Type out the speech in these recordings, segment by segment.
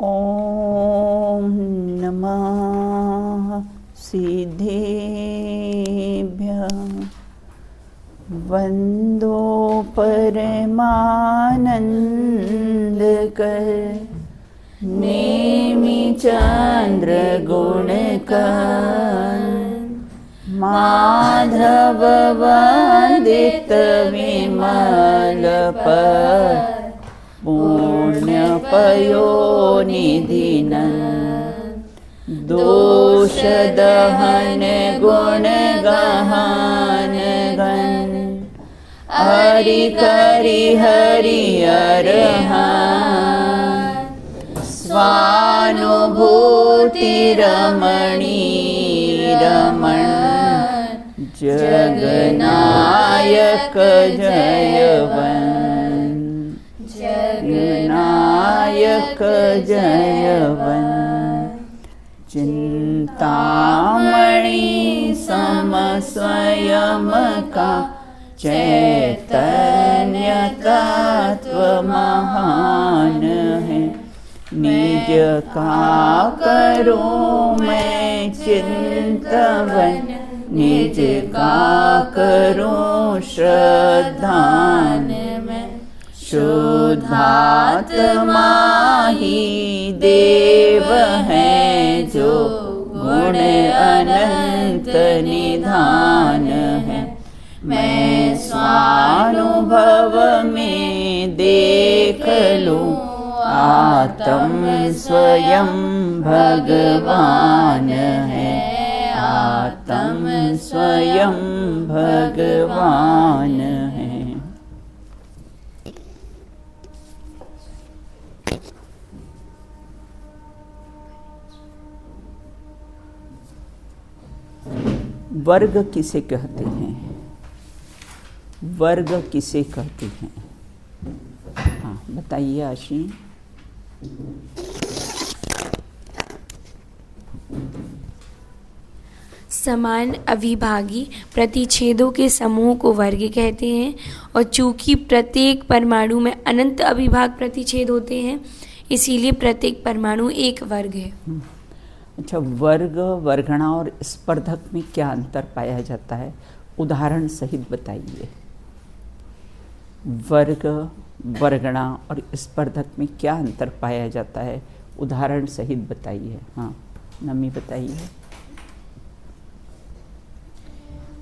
ॐ नमः सिद्धेभ्यः। वन्दो परमानन्दकर नेमि चन्द्र गुणकर माधव वन्दित विमलपद पुण्यपयोनिधिनं दोषदहन गुणगहन घन हरि करि हरि अरहं स्वानुभूति रमणी रमण जगनायक जयवन जगनायक जयवन चिंतामणि सम स्वयं का चैतन्य तत्व महान है। निज का करूं मैं चिंतवन निज का करूं श्रद्धान में शुद्धात्मा ही देव है जो गुण अनंत निधान है। मैं स्वानुभव में देख लूं आत्म स्वयं भगवान है। आत्म स्वयं भगवान है। वर्ग किसे कहते हैं? वर्ग किसे कहते हैं? हाँ बताइए आशी। समान अविभागी प्रतिच्छेदों के समूह को वर्ग कहते हैं और चूंकि प्रत्येक परमाणु में अनंत अविभाग प्रतिच्छेद होते हैं इसीलिए प्रत्येक परमाणु एक वर्ग है। अच्छा, वर्ग, वर्गणा और स्पर्धक में क्या अंतर पाया जाता है? उदाहरण सहित बताइए। वर्ग, वर्गणा और स्पर्धक में क्या अंतर पाया जाता है? उदाहरण सहित बताइए। हाँ नमी बताइए।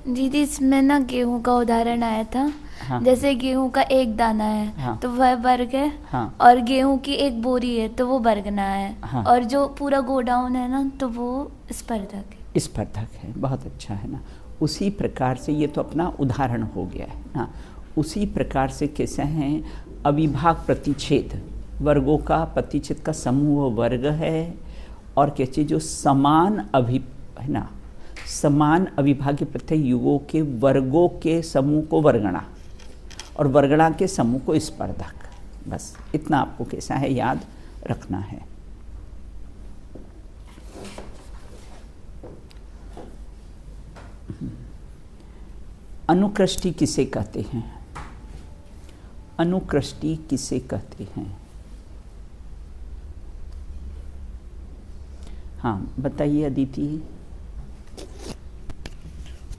दीदी इसमें ना गेहूं का उदाहरण आया था। हाँ। जैसे गेहूं का एक दाना है। हाँ। तो वह वर्ग है। हाँ। और गेहूं की एक बोरी है तो वो वर्गना है। हाँ। और जो पूरा गोडाउन है ना तो वो स्पर्धक है। स्पर्धक है, बहुत अच्छा है ना। उसी प्रकार से ये तो अपना उदाहरण हो गया है ना। उसी प्रकार से कैसे हैं अविभाग प्रतिच्छेद, वर्गों का प्रतिच्छेद का समूह वर्ग है। और कैसे जो समान है ना, समान अविभाज्य प्रत्यय युगों के वर्गों के समूह को वर्गणा और वर्गणा के समूह को स्पर्धक। बस इतना आपको कैसा है याद रखना है। अनुकृष्टि किसे कहते हैं? अनुकृष्टि किसे कहते हैं? हाँ बताइए अदिति।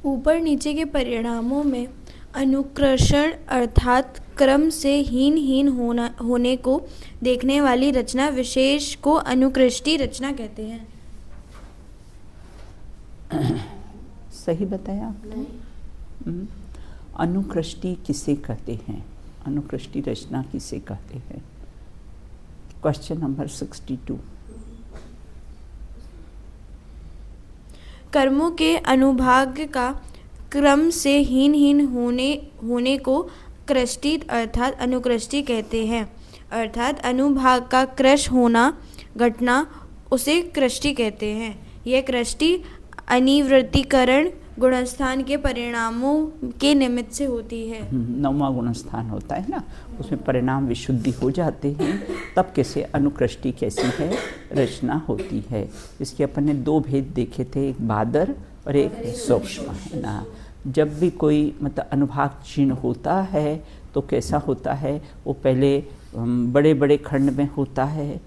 ऊपर नीचे के परिणामों में अनुक्रषण अर्थात क्रम से हीन होने को देखने वाली रचना विशेष को अनुकृष्टि रचना कहते हैं। सही बताया आपने। अनुकृष्टि किसे कहते हैं? अनुकृष्टि रचना किसे कहते हैं? Question number 62। कर्मों के अनुभाग का क्रम से हीन होने को कृष्टि अर्थात अनुकृष्टि कहते हैं। अर्थात अनुभाग का क्रश होना घटना उसे कृष्टि कहते हैं। यह कृष्टि अनिवृत्तिकरण गुणस्थान के परिणामों के निमित्त से होती है। 9वां गुणस्थान होता है ना, उसमें परिणाम विशुद्धि हो जाते हैं, तब कैसे अनुकृष्टि कैसी है रचना होती है। इसके अपन ने 2 भेद देखे थे, एक बादर और एक सूक्ष्म है ना। जब भी कोई मतलब अनुभाग चिन्ह होता है तो कैसा होता है, वो पहले बड़े बड़े खंड में होता है,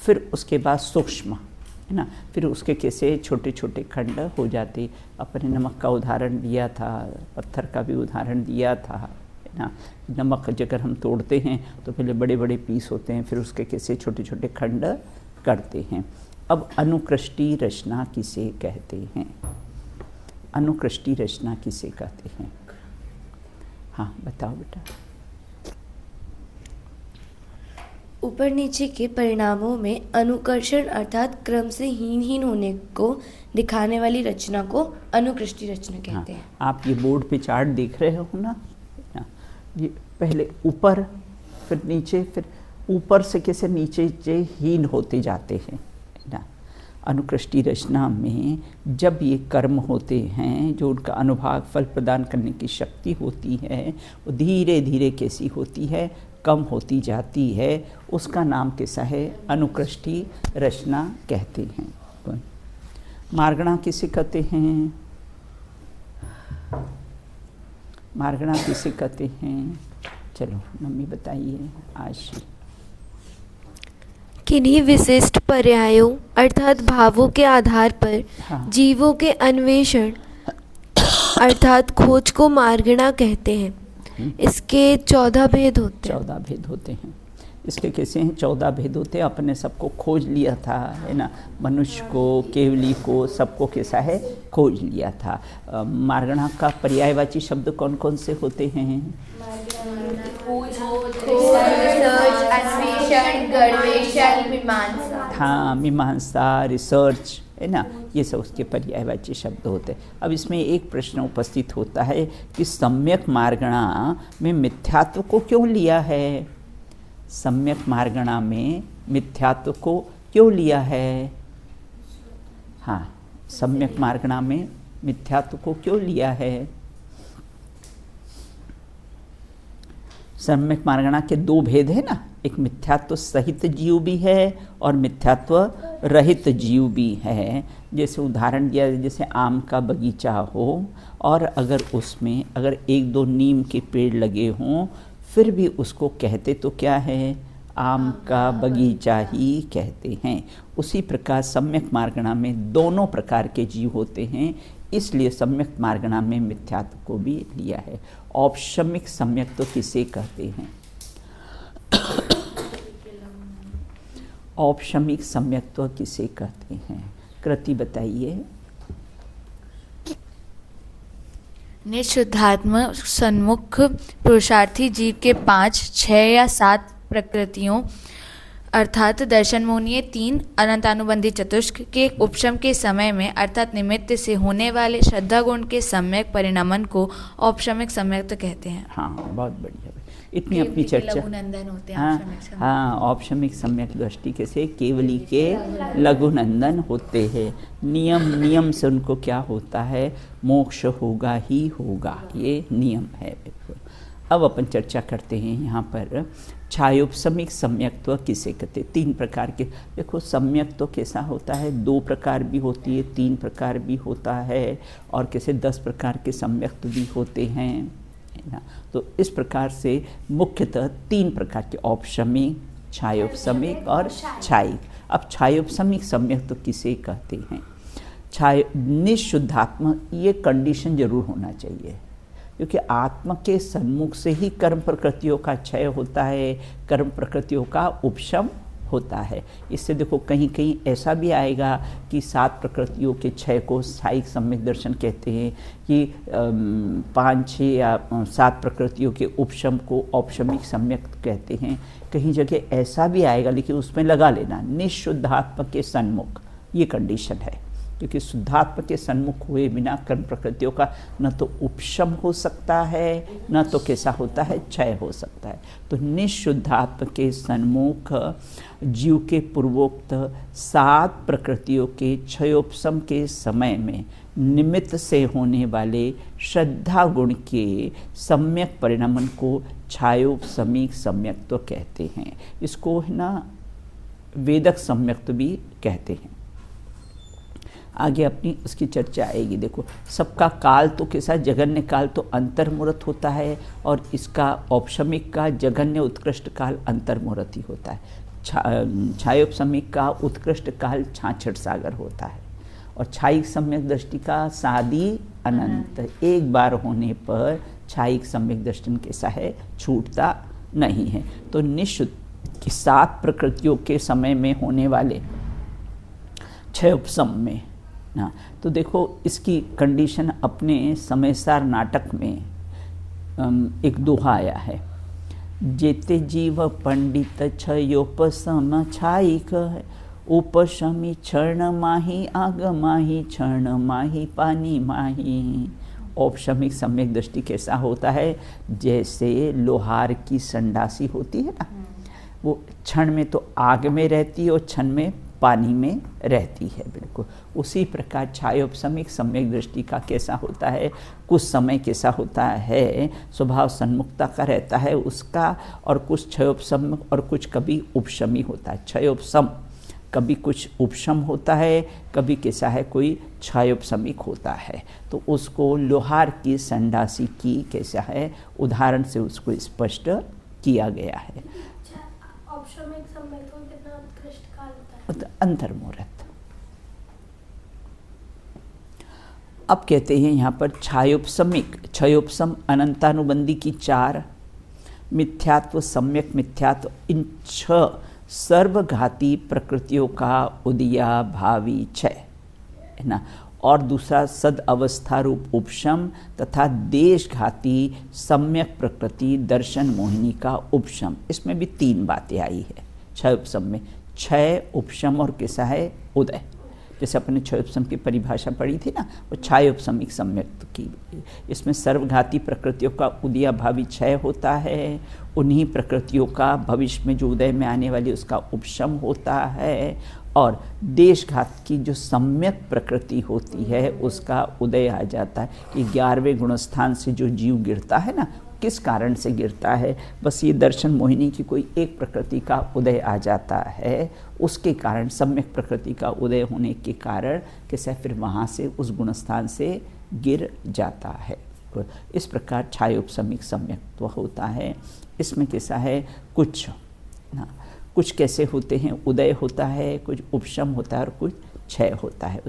फिर उसके बाद सूक्ष्म, है ना, फिर उसके कैसे छोटे छोटे खंड हो जाते। अपने नमक का उदाहरण दिया था, पत्थर का भी उदाहरण दिया था, है ना। नमक अगर हम तोड़ते हैं तो पहले बड़े बड़े पीस होते हैं, फिर उसके कैसे छोटे छोटे खंड करते हैं। अब अनुकृष्टि रचना किसे कहते हैं? अनुकृष्टि रचना किसे कहते हैं? हाँ बताओ बेटा। ऊपर नीचे के परिणामों में अनुकर्षण अर्थात क्रम से हीन होने को दिखाने वाली रचना को अनुकृष्टि रचना कहते हैं। आप ये बोर्ड पे चार्ट देख रहे हो ना, ये पहले ऊपर फिर नीचे, फिर ऊपर से कैसे नीचे हीन होते जाते हैं ना। अनुकृष्टि रचना में जब ये कर्म होते हैं, जो उनका अनुभाग फल प्रदान करने की शक्ति होती है, वो धीरे धीरे कैसी होती है, कम होती जाती है। उसका नाम कैसा है? अनुकृष्टि रचना कहते हैं। मार्गणा किसे कहते हैं? मार्गणा किसे कहते हैं? चलो मम्मी बताइए आज। किन्हीं विशिष्ट पर्यायों अर्थात भावों के आधार पर जीवों के अन्वेषण अर्थात खोज को मार्गणा कहते हैं। इसके 14 भेद होते हैं। 14 भेद होते हैं। इसके कैसे हैं? 14 भेद होते हैं। अपने सबको खोज लिया था, है ना, मनुष्य को, केवली को, सबको कैसा है, खोज लिया था। मार्गणा का पर्यायवाची शब्द कौन कौन से होते हैं? हाँ, मीमांसा, रिसर्च, है ना, ये सब उसके पर्यायवाची शब्द होते हैं। अब इसमें एक प्रश्न उपस्थित होता है कि सम्यक मार्गणा में मिथ्यात्व को क्यों लिया है? सम्यक मार्गणा में मिथ्यात्व को क्यों लिया है? हाँ, सम्यक मार्गणा में मिथ्यात्व को क्यों लिया है? सम्यक मार्गणा के 2 भेद है ना, एक मिथ्यात्व सहित जीव भी है और मिथ्यात्व रहित जीव भी है। जैसे उदाहरण दिया, जैसे आम का बगीचा हो और अगर उसमें अगर 1-2 नीम के पेड़ लगे हों, फिर भी उसको कहते तो क्या है? आम का बगीचा ही कहते हैं। उसी प्रकार सम्यक मार्गणा में दोनों प्रकार के जीव होते हैं, इसलिए सम्यक मार्गणा में मिथ्यात्व को भी लिया है। औपशमिक सम्यक तो किसे कहते हैं? औपशमिक सम्यक्त्व किसे कहते हैं? कृति बताइए। निशुद्धात्म सन्मुख पुरुषार्थी जीव के 5, 6 या 7 प्रकृतियों अर्थात दर्शन मोहनीय 3 अनंतानुबंधी चतुष्क के उपशम के समय में अर्थात निमित्त से होने वाले श्रद्धा गुण के सम्यक परिणमन को औपशमिक सम्यक्त्व कहते हैं। हाँ, बहुत बढ़िया। इतनी अपनी चर्चा। लघुनंदन होते हैं। हाँ, औपशमिक सम्यक दृष्टि कैसे? केवली के लघुनंदन होते हैं। नियम से उनको क्या होता है? मोक्ष होगा ही होगा, ये नियम है बिल्कुल। अब अपन चर्चा करते हैं यहाँ पर छायोपशमिक सम्यक्त्व किसे कहते? 3 प्रकार के। देखो, सम्यक्त्व कैसा होता है? 2 प्रकार भी होती है, 3 प्रकार भी होता है, और कैसे 10 प्रकार के सम्यक्त्व भी होते हैं, है ना। तो इस प्रकार से मुख्यतः 3 प्रकार के, औपशमिक, छायोपशमिक और छायिक। अब छायोपशमिक सम्यक्त्व किसे कहते हैं? निशुद्धात्मा, ये कंडीशन जरूर होना चाहिए, क्योंकि आत्मा के सन्मुख से ही कर्म प्रकृतियों का क्षय होता है, कर्म प्रकृतियों का उपशम होता है। इससे देखो कहीं कहीं ऐसा भी आएगा कि 7 प्रकृतियों के क्षय को स्थायिक सम्यक दर्शन कहते हैं, कि 5, 6 या 7 प्रकृतियों के उपशम को औपशमिक सम्यक कहते हैं। कहीं जगह ऐसा भी आएगा, लेकिन उसमें लगा लेना निशुद्धात्मा के सन्मुख, ये कंडीशन है, क्योंकि शुद्धात्मा के सन्मुख हुए बिना कर्म प्रकृतियों का न तो उपशम हो सकता है, न तो कैसा होता है, क्षय हो सकता है। तो निशुद्धात्मा के सन्मुख जीव के पूर्वोक्त 7 प्रकृतियों के क्षयोपशम के समय में निमित्त से होने वाले श्रद्धा गुण के सम्यक परिणमन को छायोपशमिक सम्यक्त्व कहते हैं। इसको है ना वेदक सम्यक्त्व भी कहते हैं। आगे अपनी उसकी चर्चा आएगी। देखो, सबका काल तो कैसा? जगन्य काल तो अंतर्मुहूर्त होता है, और इसका औपशमिक का जगन्य उत्कृष्ट काल अंतर्मुहूर्त ही होता है। छायोपशमिक का उत्कृष्ट काल 66 सागर होता है और छायिक सम्यक दृष्टि का सादी अनंत। एक बार होने पर छायिक सम्यक दर्शन कैसा है, छूटता नहीं है। तो निश्चित कि 7 प्रकृतियों के समय में होने वाले क्षयोपशम में ना, तो देखो इसकी कंडीशन अपने समयसार नाटक में एक दोहा आया है, जेते जीव पंडित क्षयोपशम छायिक है, उपशमी क्षण माही आग माही क्षण माही पानी माही। औपशमिक सम्यक दृष्टि कैसा होता है, जैसे लोहार की संडासी होती है ना, वो क्षण में तो आग में रहती है और क्षण में पानी में रहती है, बिल्कुल उसी प्रकार छायोपशमिक सम्यक दृष्टि का कैसा होता है, कुछ समय कैसा होता है, स्वभाव सन्मुखता का रहता है उसका, और कुछ क्षयोपशम और कुछ कभी उपशमी होता है। क्षयोपशम कभी कुछ उपशम होता है, कभी कैसा है कोई क्षयोपशमिक होता है। तो उसको लोहार की संडासी की कैसा है उदाहरण से उसको स्पष्ट किया गया है। अंतर्मुहूर्त। अब कहते हैं यहाँ पर छायोपशमिक, क्षयोपशम अनंतानुबंधी की 4, मिथ्यात्व सम्यक मिथ्यात्व, इन 6 सर्वघाती प्रकृतियों का उदया भावी क्षय है ना, और दूसरा सद अवस्था रूप उपशम तथा देशघाती सम्यक प्रकृति दर्शन मोहिनी का उपशम। इसमें भी 3 बातें आई है क्षयोपशम में, क्षय उपशम और कैसा है उदय। जैसे अपने क्षयोपशम की परिभाषा पढ़ी थी ना, वो छायोपशमिक सम्यक की। इसमें सर्वघाती प्रकृतियों का उदया भावी क्षय होता है, उन्हीं प्रकृतियों का भविष्य में जो उदय में आने वाली उसका उपशम होता है, और देशघात की जो सम्यक प्रकृति होती है उसका उदय आ जाता है। कि 11वें गुणस्थान से जो जीव गिरता है ना, किस कारण से गिरता है, बस ये दर्शन मोहिनी की कोई एक प्रकृति का उदय आ जाता है, उसके कारण सम्यक प्रकृति का उदय होने के कारण कैसे फिर वहाँ से उस गुणस्थान से गिर जाता है। इस प्रकार छायोपशमिक सम्यक्त्व होता है। इसमें कैसा है कुछ कैसे होते हैं, उदय होता है, कुछ उपशम होता है और कुछ क्षय होता है।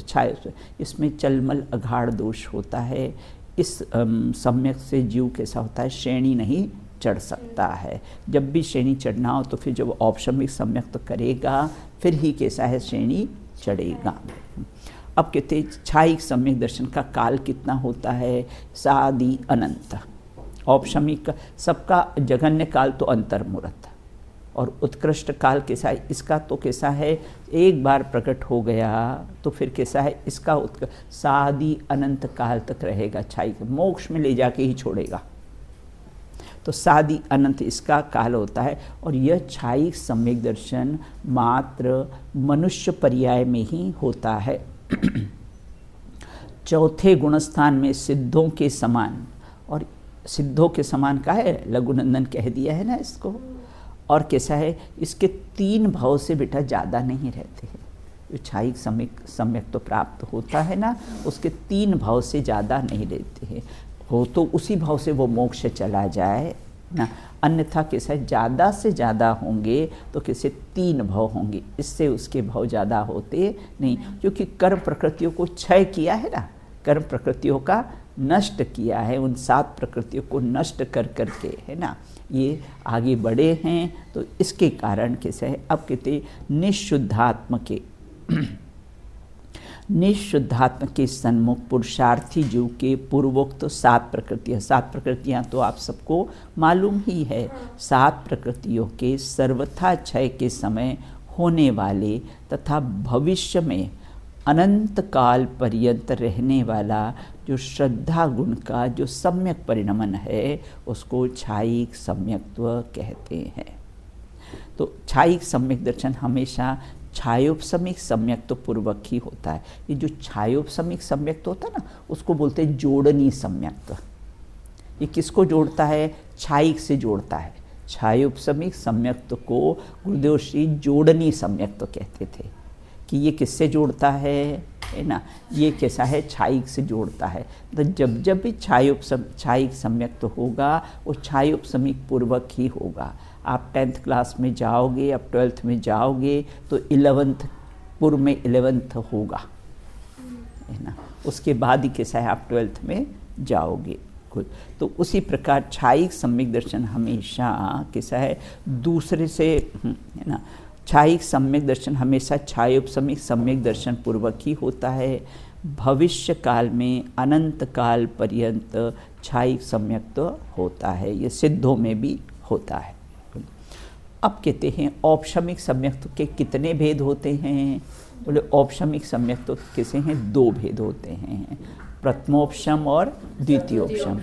इसमें चलमल अघाड़ दोष होता है। इस सम्यक से जीव कैसा होता है, श्रेणी नहीं चढ़ सकता है। जब भी श्रेणी चढ़ना हो तो फिर जब औपशमिक सम्यक तो करेगा फिर ही कैसा है श्रेणी चढ़ेगा। अब कहते हैं छायिक सम्यक दर्शन का काल कितना होता है, सादि अनंत। औपशमिक सबका जघन्य काल तो अंतर्मुहूर्त, और उत्कृष्ट काल कैसा है इसका, तो कैसा है एक बार प्रकट हो गया तो फिर कैसा है इसका सादी अनंत काल तक रहेगा। छायिक मोक्ष में ले जाके ही छोड़ेगा, तो सादी अनंत इसका काल होता है। और यह छायिक सम्यक दर्शन मात्र मनुष्य पर्याय में ही होता है। चौथे गुणस्थान में सिद्धों के समान, और सिद्धों के समान का है लघुनंदन कह दिया है ना इसको। और कैसा है इसके 3 भाव से बेटा ज़्यादा नहीं रहते हैं। जो छायिक सम्यक तो प्राप्त होता है ना, उसके 3 भाव से ज़्यादा नहीं रहते हैं। हो तो उसी भाव से वो मोक्ष चला जाए ना, अन्यथा कैसा है ज़्यादा से ज़्यादा होंगे तो कैसे 3 भाव होंगे, इससे उसके भाव ज़्यादा होते नहीं। क्योंकि कर्म प्रकृतियों को क्षय किया है ना, कर्म प्रकृतियों का नष्ट किया है, उन 7 प्रकृतियों को नष्ट कर करके है ना ये आगे बढ़े हैं। तो इसके कारण कैसे है, अब कहते निःशुद्धात्म के सन्मुख पुरुषार्थी जीव के पूर्वोक्त 7 प्रकृतियाँ, 7 प्रकृतियाँ तो आप सबको मालूम ही है। 7 प्रकृतियों के सर्वथा क्षय के समय होने वाले तथा भविष्य में अनंत काल पर्यंत रहने वाला जो श्रद्धा गुण का जो सम्यक परिणमन है उसको छायिक सम्यक्त्व कहते हैं। तो छायिक सम्यक दर्शन हमेशा छायोपशमिक सम्यक्त्व पूर्वक ही होता है। ये जो छायोपशमिक सम्यक्त्व होता है ना उसको बोलते हैं जोड़नी सम्यक्त्व। ये किसको जोड़ता है, छायिक से जोड़ता है। छायोपशमिक सम्यक्त्व को गुरुदेव श्री जोड़नी सम्यक्त्व कहते थे कि ये किससे जोड़ता है ना, ये कैसा है छायिक से जोड़ता है। तो जब भी छायिक सम्यक्त्व होगा वो छायोपशमिक पूर्वक ही होगा। आप 10th क्लास में जाओगे, अब 12th में जाओगे तो 11th पूर्व में 11th होगा, है ना, उसके बाद ही कैसा है आप 12th में जाओगे। तो उसी प्रकार छायिक सम्यक दर्शन हमेशा कैसा है दूसरे से, है ना, छायिक सम्यक दर्शन हमेशा छायोपसमिक सम्यक दर्शन पूर्वक ही होता है। भविष्य काल में अनंत काल पर्यंत छायिक सम्यक तो होता है, ये सिद्धों में भी होता है। अब कहते हैं औपशमिक सम्यक के कितने भेद होते हैं? बोले औपशमिक सम्यक तो कैसे हैं? 2 भेद होते हैं, प्रथमोपशम और द्वितीयोपशम।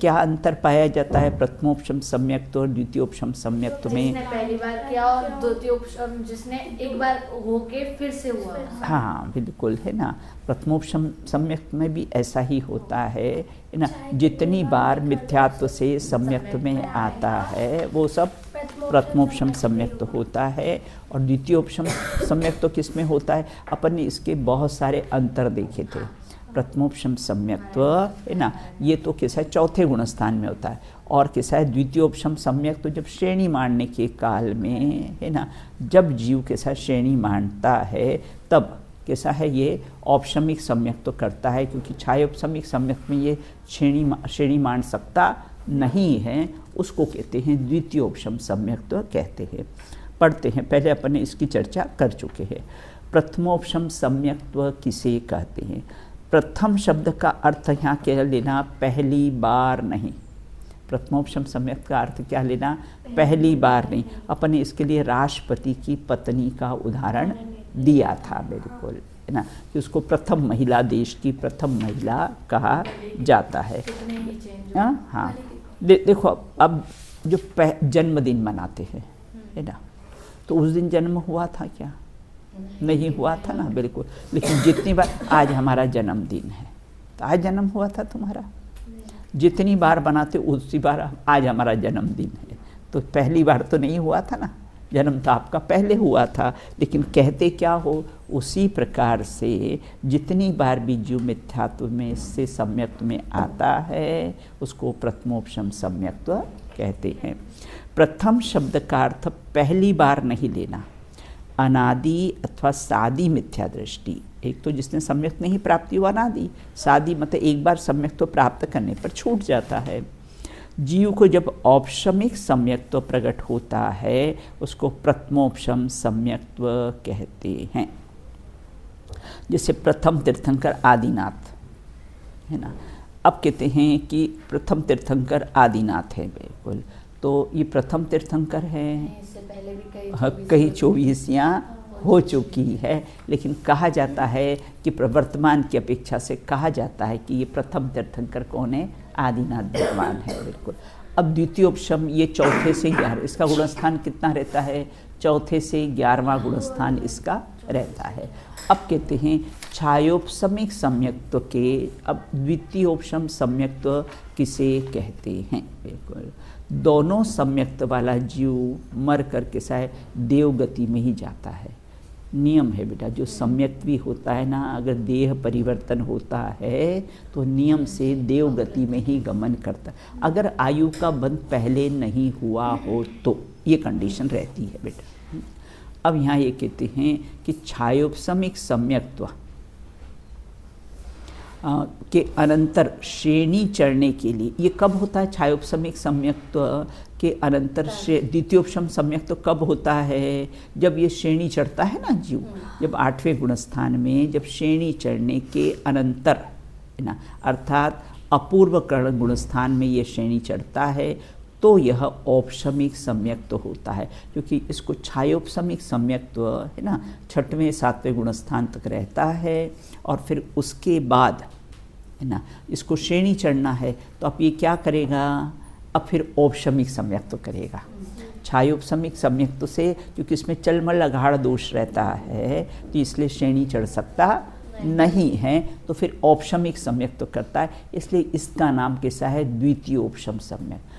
क्या अंतर पाया जाता है प्रथमोपशम सम्यक्त और द्वितीयोपशम सम्यक्त में? जिसने पहली बार किया और द्वितीयोपशम जिसने एक बार होके फिर से हुआ। हाँ बिल्कुल, है ना, प्रथमोपशम सम्यक्त में भी ऐसा ही होता है ना, जितनी बार मिथ्यात्व से सम्यक्त में आता है वो सब प्रथमोपशम सम्यक्त होता है। और द्वितीयोपशम सम्यक्त तो किस में होता है? अपन ने इसके बहुत सारे अंतर देखे थे। प्रथमोपशम सम्यक्त्व, है ना, ये तो कैसा है चौथे गुणस्थान में होता है, और कैसा है द्वितीयोपशम सम्यक्त तो जब श्रेणी मांडने के काल में, है ना, जब जीव कैसा श्रेणी मांडता है तब कैसा है ये औपशमिक सम्यक्त तो करता है, क्योंकि छायोपशमिक सम्यक्त में ये श्रेणी मांड सकता नहीं है, उसको कहते हैं द्वितीयोपशम सम्यक्त कहते हैं। पढ़ते हैं, पहले अपन ने इसकी चर्चा कर चुके हैं। प्रथमोपशम सम्यक्त्व किसे कहते हैं? प्रथम शब्द का अर्थ यहाँ क्या लेना? पहली बार नहीं। प्रथमोपशम सम्यक का अर्थ क्या लेना? पहली बार नहीं। अपन ने इसके लिए राष्ट्रपति की पत्नी का उदाहरण दिया था, बिल्कुल, है ना, कि उसको प्रथम महिला, देश की प्रथम महिला कहा जाता है। हाँ, देखो अब जो जन्मदिन मनाते हैं, है ना, तो उस दिन जन्म हुआ था क्या? नहीं हुआ था ना, बिल्कुल। लेकिन जितनी बार आज हमारा जन्मदिन है तो आज जन्म हुआ था तुम्हारा, जितनी बार बनाते उसी बार आज हमारा जन्मदिन है, तो पहली बार तो नहीं हुआ था ना, जन्म तो आपका पहले हुआ था। लेकिन कहते क्या हो, उसी प्रकार से जितनी बार भी जीव मिथ्यात्व में से सम्यक्त में आता है उसको प्रथमोपशम सम्यक्त्व कहते हैं। प्रथम शब्द का अर्थ पहली बार नहीं लेना। अनादि अथवा सादी मिथ्या दृष्टि, एक तो जिसने सम्यक नहीं प्राप्ति हुआ अनादि, सादी मतलब एक बार सम्यक तो प्राप्त करने पर छूट जाता है। जीव को जब औपशमिक सम्यक्त्व प्रकट होता है उसको प्रथमोपशम सम्यक्त्व कहते हैं। जैसे प्रथम तीर्थंकर आदिनाथ, है ना, अब कहते हैं कि प्रथम तीर्थंकर आदिनाथ है, बिल्कुल, तो ये प्रथम तीर्थंकर है, इससे पहले भी कई 24 हो चुकी है, लेकिन कहा जाता है कि प्रवर्तमान की अपेक्षा से कहा जाता है कि ये प्रथम तीर्थंकर कौन है? आदिनाथ भगवान है, बिल्कुल। अब द्वितीयोपशम ये चौथे से 11, इसका गुणस्थान कितना रहता है? चौथे से 11वां गुणस्थान इसका रहता है। अब कहते हैं छायोपशमिक सम्यक्त्व के, अब द्वितीयोपशम सम्यक्त्व किसे कहते हैं? बिल्कुल, दोनों सम्यक्त वाला जीव मर कर कैसा है देवगति में ही जाता है। नियम है बेटा, जो सम्यक्त भी होता है ना, अगर देह परिवर्तन होता है तो नियम से देवगति में ही गमन करता है, अगर आयु का बंध पहले नहीं हुआ हो तो ये कंडीशन रहती है बेटा। अब यहाँ ये कहते हैं कि छायोपशमिक सम्यक्त्व के अनंतर श्रेणी चढ़ने के लिए, ये कब होता है? छायोपशमिक सम्यक्त्व के अनंतर द्वितीयोपशम सम्यक्त्व कब होता है? जब ये श्रेणी चढ़ता है ना जीव, जब 8वें गुणस्थान में जब श्रेणी चढ़ने के अनंतर, है ना, अर्थात अपूर्व कर्ण गुणस्थान में ये श्रेणी चढ़ता है तो यह औपशमिक सम्यक्त्व होता है, क्योंकि इसको छायोपशमिक सम्यक्त्व, है ना, 6वें 7वें गुणस्थान तक रहता है और फिर उसके बाद, है ना, इसको श्रेणी चढ़ना है तो अब ये क्या करेगा? अब फिर औपशमिक सम्यक्त्व करेगा। छायोपशमिक सम्यक्त्व से, क्योंकि इसमें चलमल अघाड़ दोष रहता है तो इसलिए श्रेणी चढ़ सकता नहीं है, तो फिर औपशमिक सम्यक्त्व करता है, इसलिए इसका नाम कैसा है? द्वितीयोपशम सम्यक।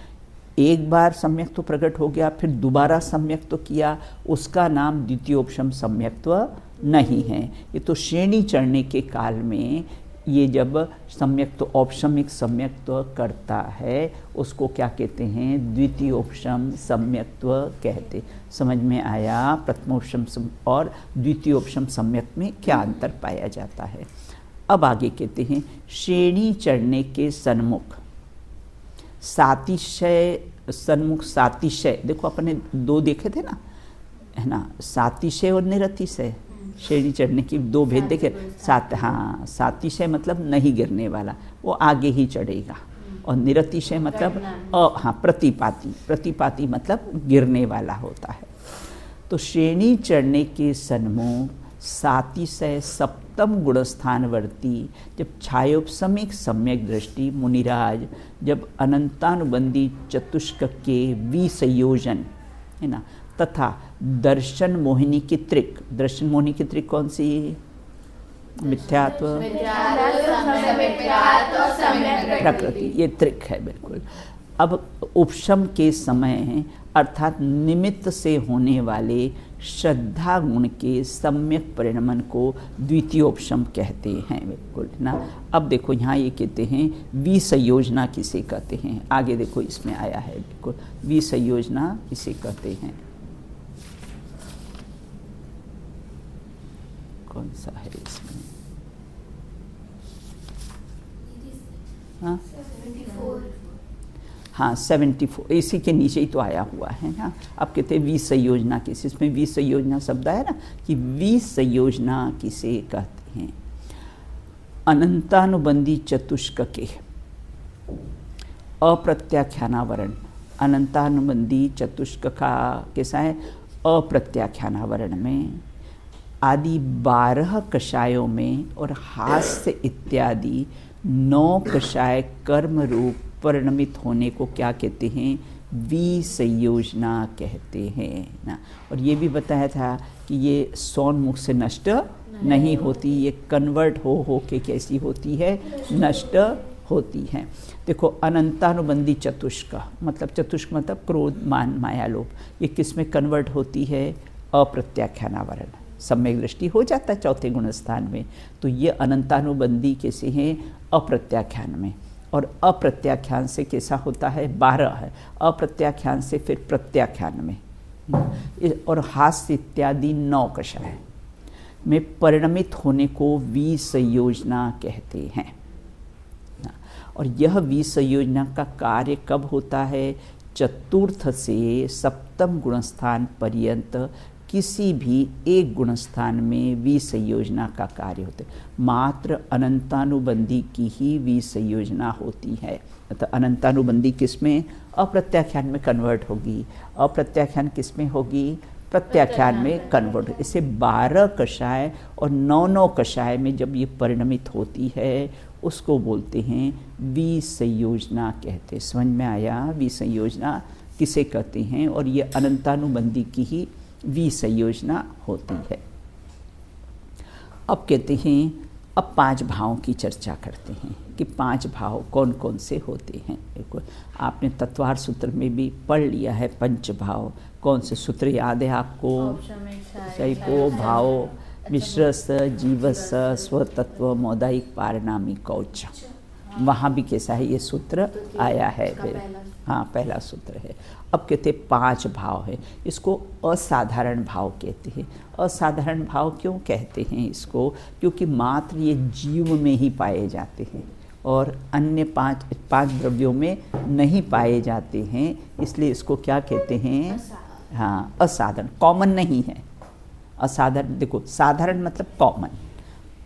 एक बार सम्यक्त्व प्रकट हो गया फिर दोबारा सम्यक्त्व किया, उसका नाम द्वितीयोपशम सम्यक्त्व नहीं है। ये तो श्रेणी चढ़ने के काल में ये जब सम्यक्त्व औपशमिक सम्यक्त्व करता है उसको क्या कहते हैं? द्वितीयोपशम सम्यक्त्व कहते। समझ में आया प्रथमोपशम और द्वितीयोपशम सम्यक में क्या अंतर पाया जाता है। अब आगे कहते हैं श्रेणी चढ़ने के सन्मुख सातिशय, सन्मुख सातिशय, देखो अपने दो देखे थे ना, है ना, सातिशय और निरतिशय। श्रेणी चढ़ने की दो भेद देखे, हाँ, सातिशय मतलब नहीं गिरने वाला, वो आगे ही चढ़ेगा, और निरतिशय मतलब हाँ प्रतिपाती, प्रतिपाती मतलब गिरने वाला होता है। तो श्रेणी चढ़ने के सन्मुख सातिशय सप्तम गुणस्थानवर्ती जब छायोपशमिक सम्यक दृष्टि मुनिराज जब अनंतानुबंधी चतुष्क के विसंयोजन, है ना, तथा दर्शन मोहिनी की त्रिक, दर्शन मोहिनी की त्रिक कौन सी? मिथ्यात्व प्रकृति, ये त्रिक है बिल्कुल। अब उपशम के समय अर्थात निमित्त से होने वाले श्रद्धा गुण के सम्यक परिणमन को द्वितीयोपशम कहते हैं बिल्कुल ना। अब देखो यहाँ ये कहते हैं विसंयोजना किसे कहते हैं, आगे देखो इसमें आया है बिल्कुल, विसंयोजना किसे कहते हैं, कौन सा है इसमें? हाँ 74, इसी के नीचे ही तो आया हुआ है ना। अब कहते हैं विसंयोजना किसे, इसमें विसंयोजना शब्द आया ना कि विसंयोजना किसे कहते हैं? अनंतानुबंधी चतुष्क के अप्रत्याख्यानावरण, अनंतानुबंधी चतुष्क का कैसा है? अप्रत्याख्यानावरण में आदि 12 कषायों में और हास्य इत्यादि 9 कषाय कर्म रूप परिणमित होने को क्या कहते हैं? विसंयोजना कहते हैं ना। और ये भी बताया था कि ये सौनमुख से नष्ट नहीं होती, ये कन्वर्ट हो के कैसी होती है? नष्ट होती हैं। देखो अनंतानुबंधी चतुष्क मतलब, चतुष्क मतलब क्रोध मान माया लोभ, ये किस में कन्वर्ट होती है? अप्रत्याख्यानावरण, सम्यक दृष्टि हो जाता है चौथे गुण स्थान में। तो ये अनंतानुबंधी कैसे हैं? अप्रत्याख्यान में, और अप्रत्याख्यान से कैसा होता है? 12 है, अप्रत्याख्यान से फिर प्रत्याख्यान में, और हास्य इत्यादि 9 कषाय में परिणमित होने को विसंयोजना कहते हैं। और यह विसंयोजना का कार्य कब होता है? चतुर्थ से सप्तम गुणस्थान पर्यंत किसी भी एक गुणस्थान में विसंयोजना का कार्य होता है। मात्र अनंतानुबंधी की ही विसंयोजना होती है। तो अनंतानुबंधी किस में? अप्रत्याख्यान में कन्वर्ट होगी, अप्रत्याख्यान किस में होगी? प्रत्याख्यान में कन्वर्ट। इसे 12 कषाय और 9 कषाय में जब ये परिणमित होती है उसको बोलते हैं विसंयोजना कहते। समझ में आया? विसंयोजना किसे कहते हैं? और ये अनंतानुबंधी की ही विसंयोजना होती है। अब कहते हैं, अब 5 भावों की चर्चा करते हैं कि 5 भाव कौन कौन से होते हैं। देखो आपने तत्वार सूत्र में भी पढ़ लिया है पंच भाव। कौन से सूत्र याद है आपको? शैको भाव मिश्रस जीवस स्वतत्व मौदायिक पारिणामिक कौच। वहाँ भी कैसा है? ये सूत्र आया है, हाँ पहला सूत्र है। अब कहते 5 भाव है, इसको असाधारण भाव कहते हैं। असाधारण भाव क्यों कहते हैं इसको? क्योंकि मात्र ये जीव में ही पाए जाते हैं और अन्य 5 द्रव्यों में नहीं पाए जाते हैं, इसलिए इसको क्या कहते हैं? हाँ असाधारण, कॉमन नहीं है। असाधारण, देखो साधारण मतलब कॉमन,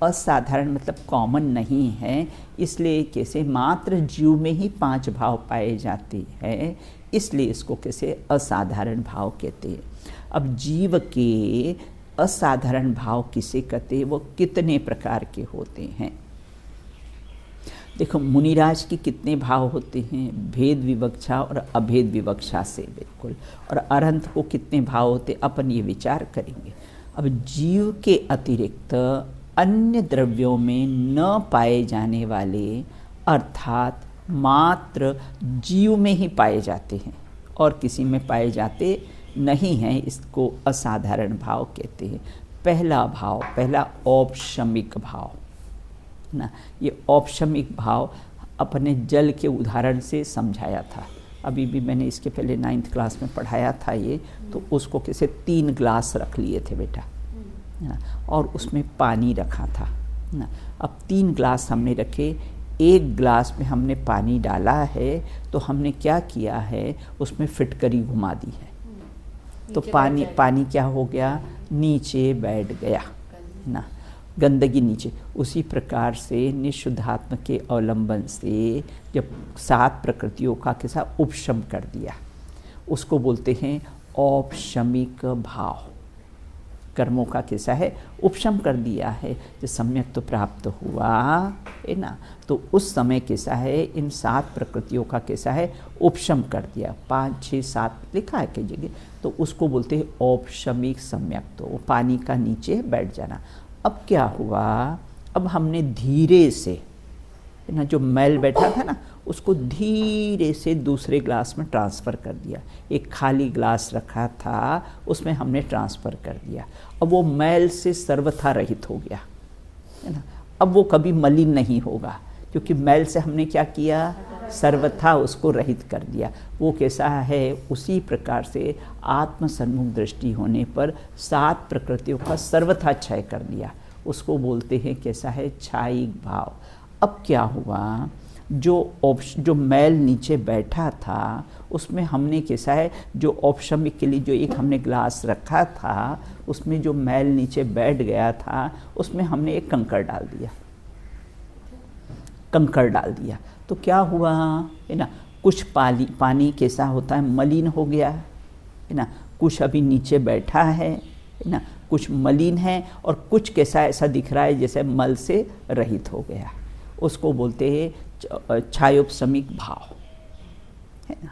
असाधारण मतलब कॉमन नहीं है, इसलिए कैसे मात्र जीव में ही 5 भाव पाए जाते हैं, इसलिए इसको कैसे असाधारण भाव कहते हैं। अब जीव के असाधारण भाव किसे कहते हैं? वो कितने प्रकार के होते हैं? देखो मुनिराज के कितने भाव होते हैं? भेद विवक्षा और अभेद विवक्षा से बिल्कुल। और अरहंत को कितने भाव होते? अपन ये विचार करेंगे। अब जीव के अतिरिक्त अन्य द्रव्यों में न पाए जाने वाले अर्थात मात्र जीव में ही पाए जाते हैं और किसी में पाए जाते नहीं हैं, इसको असाधारण भाव कहते हैं। पहला भाव, पहला औपशमिक भाव, ना। ये औपशमिक भाव अपने जल के उदाहरण से समझाया था। अभी भी मैंने इसके पहले 9th क्लास में पढ़ाया था ये, तो उसको कैसे 3 ग्लास रख लिए थे बेटा ना, और उसमें पानी रखा था ना। अब 3 ग्लास हमने रखे, 1 ग्लास में हमने पानी डाला है, तो हमने क्या किया है, उसमें फिटकरी घुमा दी है, तो पानी क्या हो गया, नीचे बैठ गया ना, गंदगी नीचे। उसी प्रकार से निःशुद्धात्म के अवलंबन से जब 7 प्रकृतियों का कैसा उपशम कर दिया, उसको बोलते हैं औपशमिक भाव। कर्मों का कैसा है, उपशम कर दिया है, जो सम्यक तो प्राप्त हुआ है ना, तो उस समय कैसा है, इन 7 प्रकृतियों का कैसा है, उपशम कर दिया। 5, 6, 7 लिखा है कई जगह, तो उसको बोलते हैं औपशमिक सम्यक, तो पानी का नीचे बैठ जाना। अब क्या हुआ, अब हमने धीरे से ना जो मैल बैठा था ना, उसको धीरे से दूसरे ग्लास में ट्रांसफ़र कर दिया। एक खाली ग्लास रखा था, उसमें हमने ट्रांसफ़र कर दिया। अब वो मैल से सर्वथा रहित हो गया है ना। अब वो कभी मलिन नहीं होगा, क्योंकि मैल से हमने क्या किया, सर्वथा उसको रहित कर दिया। वो कैसा है, उसी प्रकार से आत्म सन्मुख दृष्टि होने पर 7 प्रकृतियों का सर्वथा क्षय कर दिया, उसको बोलते हैं कैसा है, छायिक भाव। अब क्या हुआ, जो मैल नीचे बैठा था, उसमें हमने कैसा है, जो औपशमिक के लिए जो एक हमने ग्लास रखा था, उसमें जो मैल नीचे बैठ गया था, उसमें हमने एक कंकड़ डाल दिया। तो क्या हुआ है ना, कुछ पानी कैसा होता है, मलिन हो गया है ना, कुछ अभी नीचे बैठा है ना, कुछ मलिन है, और कुछ कैसा ऐसा दिख रहा है जैसे मल से रहित हो गया, उसको बोलते हैं छायोपशमिक भाव है ना।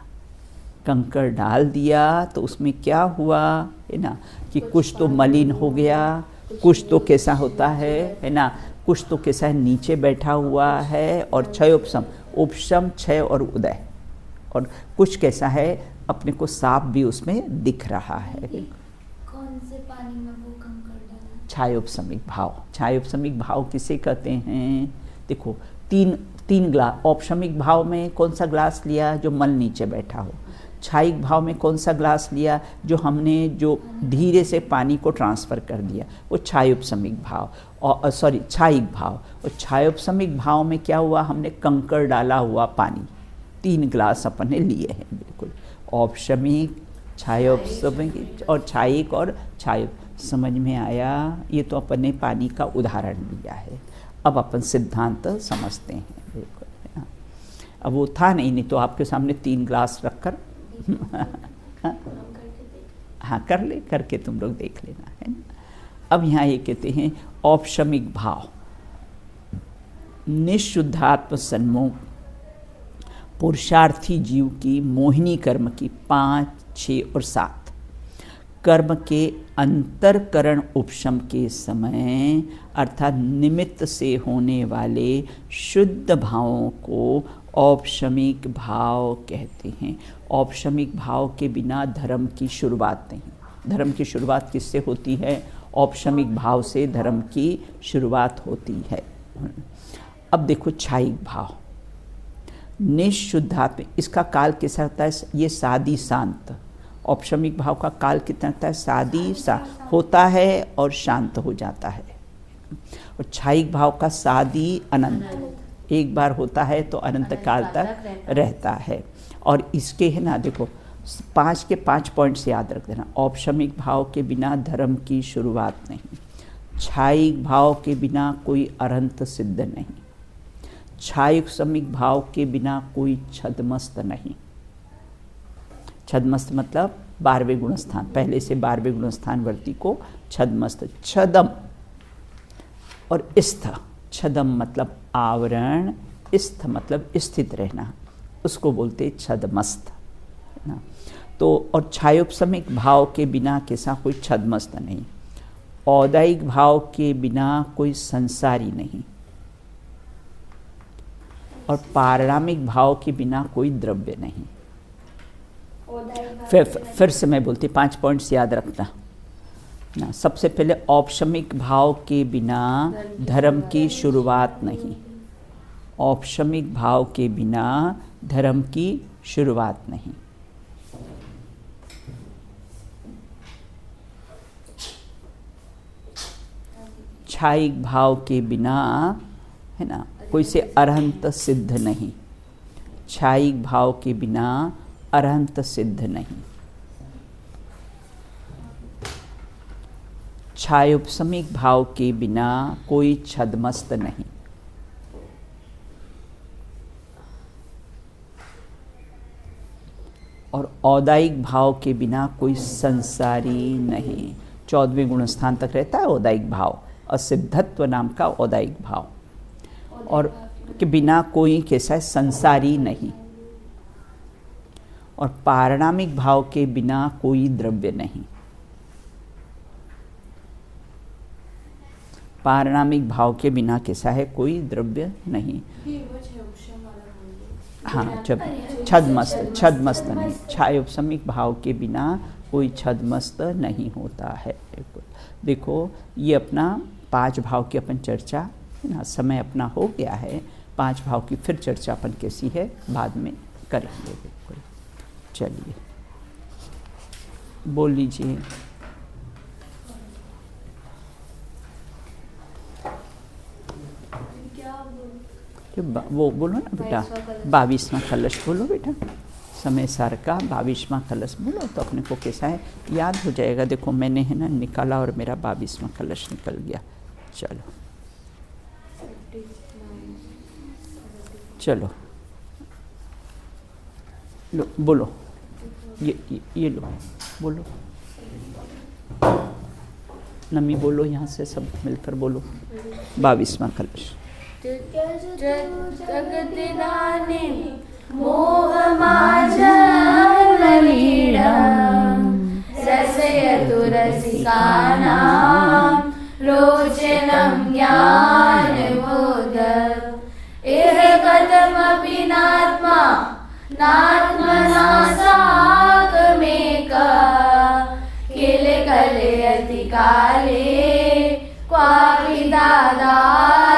कंकड़ डाल दिया तो उसमें क्या हुआ है ना, कि कुछ तो मलिन हो गया, कुछ तो कैसा होता है ना, कुछ तो कैसा है नीचे बैठा हुआ है, और क्षयोपशम, उपशम, क्षय और उदय, और कुछ कैसा है अपने को साफ भी उसमें दिख रहा है। कौन से पानी में वो कंकड़ डाला? छायोपशमिक भाव। छायोपशमिक भाव किसे कहते हैं, देखो तीन ग्लास, औपशमिक भाव में कौन सा ग्लास लिया, जो मल नीचे बैठा हो। छायिक भाव में कौन सा ग्लास लिया, जो हमने जो धीरे से पानी को ट्रांसफ़र कर दिया, वो छायोपशमिक भाव, और छायिक भाव। और छायोपशमिक भाव में क्या हुआ, हमने कंकड़ डाला हुआ पानी, 3 ग्लास अपने लिए हैं, बिल्कुल औपशमिक, छायोपशमिक और छायिक और छायोप। समझ में आया, ये तो अपने पानी का उदाहरण लिया है। अब अपन सिद्धांत समझते हैं, बिल्कुल है ना। अब वो था नहीं तो आपके सामने 3 ग्लास रखकर हाँ कर ले, करके तुम लोग देख लेना है ना। अब यहाँ ये कहते हैं औपशमिक भाव, निःशुद्धात्म सन्मुख पुरुषार्थी जीव की मोहिनी कर्म की 5, 6 और 7 कर्म के अंतरकरण उपशम के समय, अर्थात निमित्त से होने वाले शुद्ध भावों को औपशमिक भाव कहते हैं। औपशमिक भाव के बिना धर्म की शुरुआत नहीं। धर्म की शुरुआत किससे होती है, औपशमिक भाव से धर्म की शुरुआत होती है। अब देखो छायिक भाव, निःशुद्धात्म, इसका काल कैसा होता है, ये सादी शांत। औपशमिक भाव का काल कितना होता है, सादी होता है और शांत हो जाता है। और छायिक भाव का सादी अनंत, एक बार होता है तो अनंत काल तक रहता है। और इसके है ना, देखो 5 के 5 पॉइंट्स याद रख देना। औपशमिक भाव के बिना धर्म की शुरुआत नहीं, छायिक भाव के बिना कोई अरहंत सिद्ध नहीं, छायोपशमिक भाव के बिना कोई छदमस्त नहीं। छदमस्त मतलब 12वें गुणस्थान, पहले से 12वें गुणस्थान वर्ती को छदमस्त, छदम और स्थ। छदम मतलब आवरण, स्थ मतलब स्थित रहना, उसको बोलते छदमस्त ना। तो और छायोपशमिक भाव के बिना कैसा कोई छदमस्त नहीं, औदैहिक भाव के बिना कोई संसारी नहीं, और पारणामिक भाव के बिना कोई द्रव्य नहीं। फिर से मैं बोलती, 5 पॉइंट्स याद रखना। ना। सबसे पहले औपशमिक भाव के बिना धर्म की शुरुआत नहीं। औपशमिक भाव के बिना धर्म की शुरुआत नहीं। छायिक भाव के बिना, है ना, कोई से अरहंत सिद्ध नहीं। छायिक भाव के बिना अरहंत सिद्ध नहीं। छायोपशमिक भाव के बिना कोई छद्मस्त नहीं। और औदायिक भाव के बिना कोई संसारी नहीं। 14वें गुणस्थान तक रहता है औदायिक भाव, असिद्धत्व नाम का औदायिक भाव, और के बिना कोई कैसा है, संसारी नहीं। और पारणामिक भाव के बिना कोई द्रव्य नहीं। पारणामिक भाव के बिना कैसा है, कोई द्रव्य नहीं। हाँ, जब छद्मस्त नहीं। छायोपशमिक भाव के बिना कोई छद्मस्त नहीं होता है। देखो ये अपना 5 भाव की अपन चर्चा, है ना, समय अपना हो गया है। 5 भाव की फिर चर्चा अपन कैसी है बाद में करेंगे। बिल्कुल, चलिए बोल लीजिए। वो बोलो ना बेटा, 22वां कलश बोलो बेटा। समय सार का 22वां कलश बोलो तो अपने को कैसा है याद हो जाएगा। देखो मैंने, है ना, निकाला और मेरा 22वां कलश निकल गया। चलो चलो लो बोलो, ये लो बोलो। नमी बोलो, यहाँ से सब मिलकर बोलो 22वां कलश। जगदिदाने मोह माझा नलीडं रसयतु रसिकानां रोचनं ज्ञानबोध इह कथमपि नात्मा नात्मना साकमेका किल कलयति काले क्वापि दादात्मवृत्तिम्।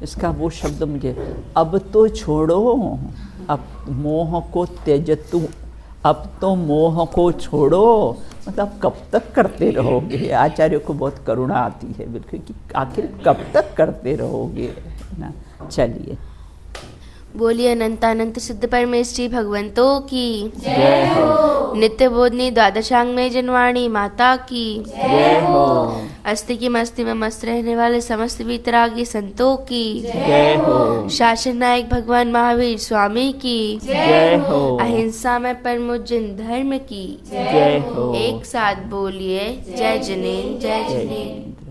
इसका वो शब्द मुझे, अब तो छोड़ो, अब मोह को त्यजतु, अब तो मोह को छोड़ो, मतलब कब तक करते रहोगे। आचार्यों को बहुत करुणा आती है बिल्कुल कि आखिर कब तक करते रहोगे ना। चलिए बोलिए अनंतानंत सिद्ध परमेश्वरी भगवंतों की जय हो। नित्य बोधनी द्वादशांग में जनवाणी माता की जय हो। अस्थि की मस्ती में मस्त रहने वाले समस्त वीतरागी संतों की जय हो। शासन नायक भगवान महावीर स्वामी की जय हो। अहिंसा में परमोज्जन धर्म की जय हो। एक साथ बोलिए जय जिनेन्द्र जय जय जिनेन्द्र। जिनेन्द्र।